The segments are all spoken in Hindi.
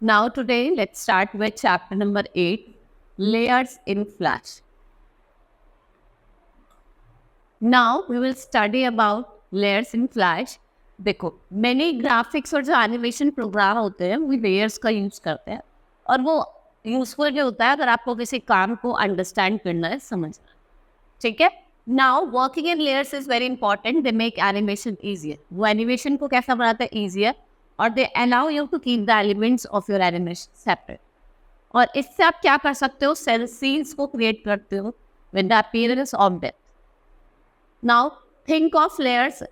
Now today, let's start with chapter number 8, layers in Flash. Now we will study about layers in Flash. देखो, many graphics और जो animation program होते हैं, वो layers का use करते हैं और वो useful भी होता है अगर आपको किसी काम को understand करना है, समझना है, ठीक है? Now working in layers is very important. They make animation easier. वो animation को कैसा बनाता है easier और they allow you to keep the elements of your animation separate. और इससे आप क्या कर सकते हो? scenes को create करते हो with the appearance of depth. Now think of layers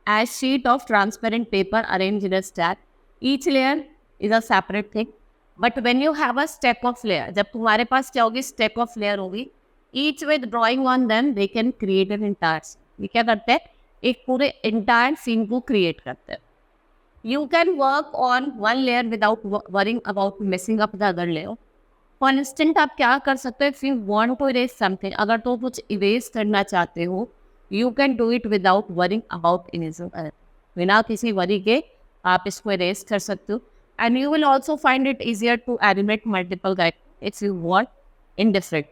as sheet of transparent paper arranged in a stack. Each layer is a separate thing. But when you have a stack of layer, जब तुम्हारे पास क्या होगी? stack of layer होगी. Each with drawing on them, they can create an entire scene. ये क्या करते हैं? एक पूरे entire scene को create करते हैं. You can work on one layer without worrying about messing up the other layer. For instance, आप क्या कर सकते हो? If you want to erase something, अगर तो कुछ erase करना चाहते हो, you can do it without worrying about erasing. बिना किसी worry के आप इसको erase कर सकते हो. And you will also find it easier to animate multiple characters if you want in different.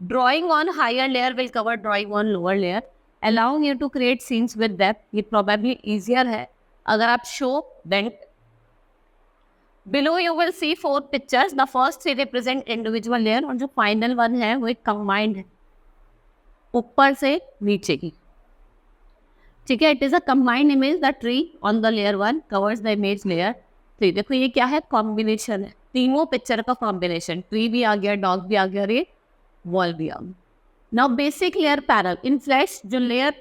Drawing on higher layer will cover drawing on lower layer, allowing you to create scenes with depth. ये probably easier है अगर आप show then. Below you will see 4 pictures. The first 3 represent individual layer और जो final one है वो एक combined है ऊपर से नीचे की, ठीक है? It is a combined image. The tree on the layer 1 covers the image layer 3. देखो ये क्या है? Combination है, तीनों पिक्चर का combination. ट्री भी आ गया, डॉग भी आ गया, रे वॉल भी आ गया. Now basic layer panel in flash. जो लेयर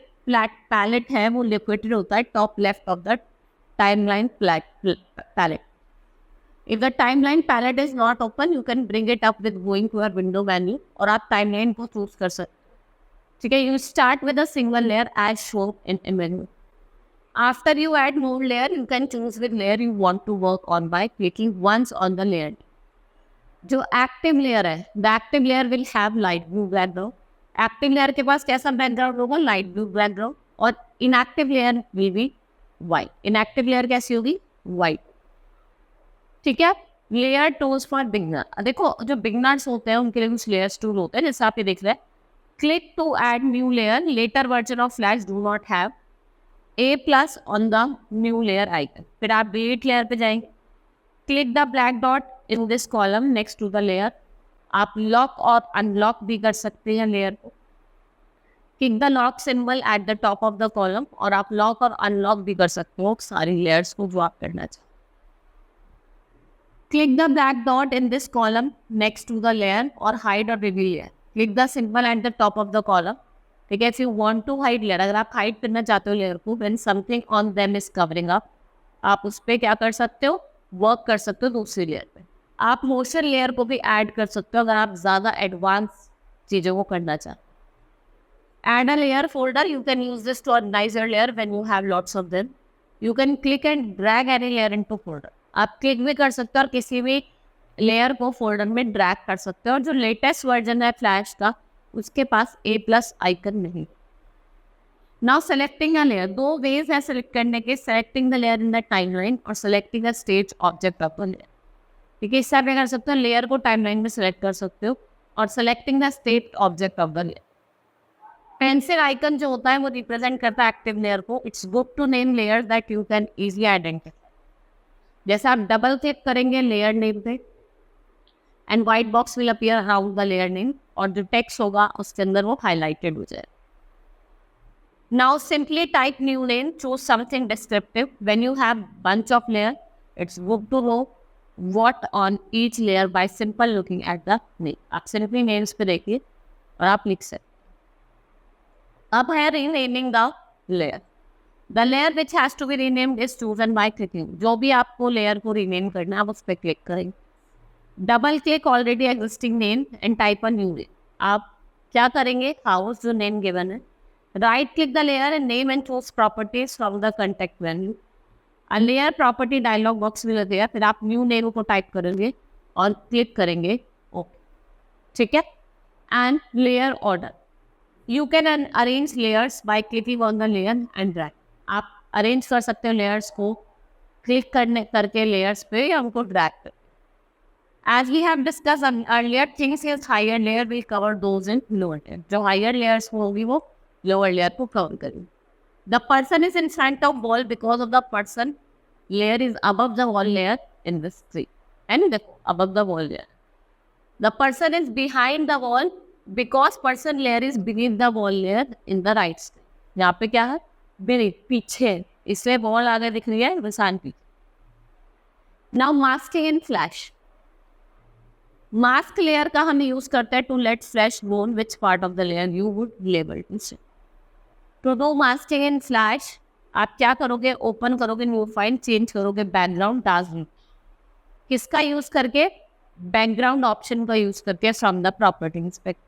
पैलेट है वो लिक्विडेड होता है top left of the timeline palette. If the timeline palette is not open, you can bring it up with going to your window menu और आप timeline को चूज कर सकते, ठीक है? You start with a single layer as shown in menu. After you add more layer, you can choose which layer you want to work on by clicking once on the layer. जो active layer है, the active layer will have light blue background. Active layer के पास कैसा background होगा? Light blue background. और inactive layer will be white. Inactive layer कैसी होगी? White. ठीक है? Layer tools for beginner. देखो जो बिगनर्स होते हैं उनके लिए कुछ लेयर्स टूल होते हैं, जैसे आप ये देख रहे हैं. Click to add new layer. Later version of flash do not have A+ on the new layer icon. फिर आप डिलीट लेयर पे जाएंगे. Click the black dot in this column next to the layer. आप लॉक और अनलॉक भी कर सकते हैं लेयर को. Click the lock symbol at the top of the column और आप लॉक और अनलॉक भी कर सकते हो सारी लेयर्स को जो आप करना चाहते. Click the black dot in this column next to the layer or hide or reveal layer. Click the symbol at the top of the column. ठीक है? If you want to hide layer, अगर आप hide करना चाहते हो layer को, when something on them is covering up, आप उस पर क्या कर सकते हो? वर्क कर सकते हो दूसरी लेयर पे. आप मोशन लेयर को भी ऐड कर सकते हो अगर आप ज़्यादा एडवांस चीज़ों को करना चाहते हो. Add a layer folder. You can use this to organize your layer when you have lots of them. You can click and drag any layer into folder. आप क्लिक भी कर सकते हो और किसी भी लेयर को फोल्डर में ड्रैग कर सकते हो. और जो लेटेस्ट वर्जन है फ्लैश का उसके पास A+ आइकन नहीं. Now selecting a layer. 2 ways है सेलेक्ट करने के. Selecting the layer in the timeline और selecting the stage object of the layer. ठीक है? इससे आप क्या कर सकते हो? लेयर को टाइमलाइन में सेलेक्ट कर सकते हो और selecting the stage object of the layer. Pencil icon जो होता है वो रिप्रेजेंट करता है एक्टिव लेयर को. It's good to name layer that you can easily identify. जैसे आप डबल क्लिक करेंगे लेयर नेम पे and white box will appear around the layer name और जो टेक्स्ट होगा उसके अंदर वो हाईलाइटेड हो जाए. Now simply type new name. Choose something descriptive. When you have bunch of layer, it's good to know what on each layer by simple looking at the name. आप सिंपली नेम्स पे देखिए और आप लिख सकते. अब है renaming the layer. The layer which has to be renamed is chosen by clicking. जो भी आपको लेयर को रीनेम करना है आप उस पर क्लिक करेंगे. Double click already existing name and type a new name. आप क्या करेंगे? हाउस जो नेम गिवन है. Right click the layer and name and choose properties from the context menu. A layer property dialog box मिल गया. फिर आप न्यू नेम को टाइप करेंगे और क्लिक करेंगे ओके. ठीक है? And layer order. You can arrange layers by clicking on the layer and drag. आप अरेंज कर सकते हो लेयर्स को क्लिक करके लेयर्स पे हमको ड्रैग कर. As we have discussed earlier, things is higher layer will cover those in lower layer. जो higher layers होगी वो lower layer को cover करेंगे. The person is in front of wall because of the person layer is above the wall layer in this tree. And above the wall layer. The person is behind the wall because person layer is beneath the wall layer in the right side. यहाँ पे क्या है? beneath, पीछे. इसलिए wall आगे दिख रही है, निशान पीछे. Now masking and flash. Mask layer का हम यूज करते हैं to let flash bone which part of the layer you would label. To do masking in flash आप क्या करोगे? ओपन करोगे न्यू फाइल, चेंज करोगे बैकग्राउंड डार्क. किसका यूज करके? बैकग्राउंड ऑप्शन का यूज करके from the property inspector.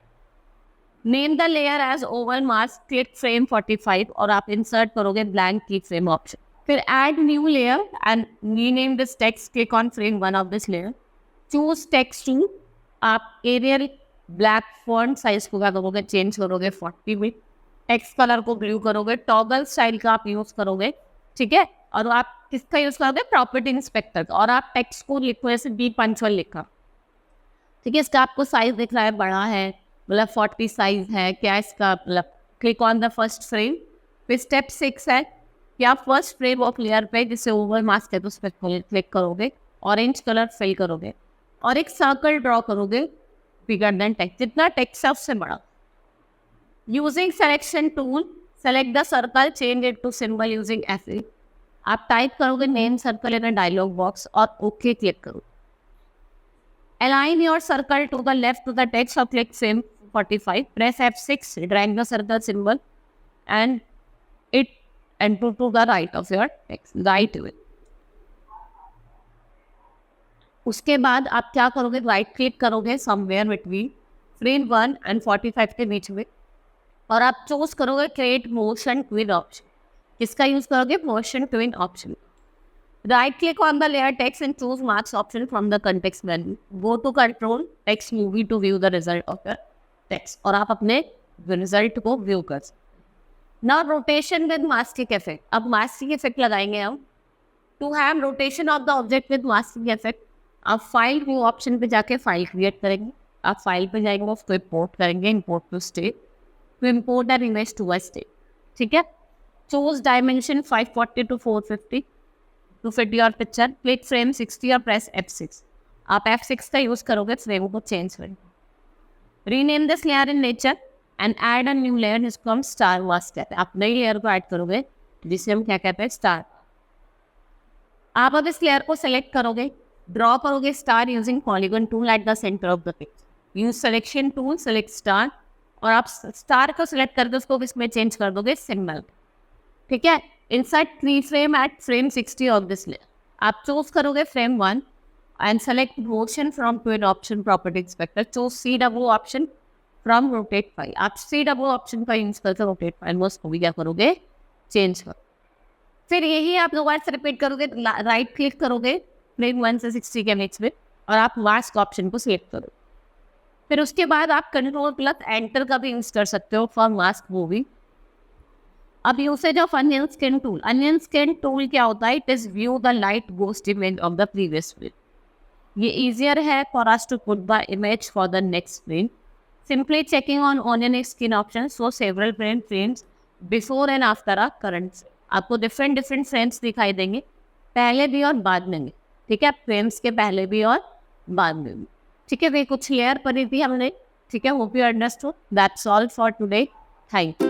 Name the layer as oval mask, click frame 45 और आप इंसर्ट करोगे ब्लैंक की फ्रेम ऑप्शन. फिर add new layer and rename this text, click on frame 1 of this layer. Choose text tool, आप एरियल ब्लैक फॉन्ट साइज को क्या करोगे? चेंज करोगे 40 में. टेक्स्ट कलर को ब्लू करोगे. टॉगल स्टाइल का आप यूज करोगे, ठीक है. और आप किसका यूज करोगे? प्रॉपर्टी इंस्पेक्टर का. और आप टेक्स्ट को लिखो जैसे बी पंचुअल लिखा, ठीक है. इसका आपको साइज दिख रहा है, बड़ा है, मतलब 40 साइज है क्या इसका? मतलब click on the first frame. फिर स्टेप 6 है कि आप फर्स्ट फ्रेम ऑफ लेयर पे जिससे ओवर मास्क है तो उस पर क्लिक करोगे, ऑरेंज कलर फिल करोगे और एक सर्कल ड्रॉ करोगे बिगर देन टेक्स्ट, जितना टेक्स्ट है उससे बड़ा. Using selection tool, select the circle, change it to symbol using F8. आप टाइप करोगे name circle in a dialog box और ओके क्लिक करो. Align your circle to the left to the text और click frame 45. Press F6, drag the circle symbol and it and to the right of your text, right way. उसके बाद आप क्या करोगे? राइट क्लिक करोगे समवेयर बिटवीन फ्रेम 1 एंड 45 के बीच में और आप चूज करोगे क्रिएट मोशन ट्विन ऑप्शन. किसका यूज करोगे? Motion tween option. Right click on the layer text and choose marks option from the context menu. Go to control text movie to view the result of your text और आप अपने रिजल्ट को व्यू कर सकते. Now rotation with masking effect. अब मास्किंग इफेक्ट लगाएंगे हम. To have rotation of the object with masking effect, आप फाइल व्यू ऑप्शन पे जाके फाइल क्रिएट करेंगे. आप फाइल पे जाएंगे, उसको इंपोर्ट करेंगे, import to state, to import an image to a state, ठीक है. Choose dimension 540 to 450 to fit your picture. Click frame 60 और प्रेस F6. आप F6 का यूज करोगे फ्रेम को चेंज करेंगे. Rename this layer in nature and add a new layer, जिसको हम स्टार मास्क कहते हैं. आप नई लेयर को ऐड करोगे जिसे हम क्या कहते हैं? स्टार. आप अब इस लेयर को सेलेक्ट करोगे, ड्रॉ करोगे star using polygon tool at the centre of the picture. Use selection tool, select star और आप स्टार को सिलेक्ट करके उसको इसमें चेंज कर दोगे सिंबल, ठीक है. Insert 3 frame eight frame 60 of this layer. आप चूज करोगे frame 1 and select motion from twin option property inspector. Choose CW option from rotate file. आप CW ऑप्शन का यूज करके रोटेट फाइल में उसको भी क्या करोगे? चेंज करो. फिर यही आप दोबारा से रिपीट करोगे. राइट क्लिक करोगे फ्रेम 1 से 60 के बीच में और आप मास्क ऑप्शन को सिलेक्ट करो. फिर उसके बाद आप Ctrl+Enter का भी यूज कर सकते हो फॉर मास्क मूवी. अब usage of onion skin tool. Onion skin tool क्या होता है? It is view the light ghost image of the previous frame. ये easier है for us to put the image for the next frame. Simply checking on onion skin options so several frames before and after a current frame. आपको डिफरेंट फ्रेम्स दिखाई देंगे, पहले भी और बाद में भी, ठीक है. फ्रेम्स के पहले भी और बाद में भी, ठीक है. वे कुछ लेयर करी थी हमने, ठीक है. Hope you understood. That's all for today. Thank you.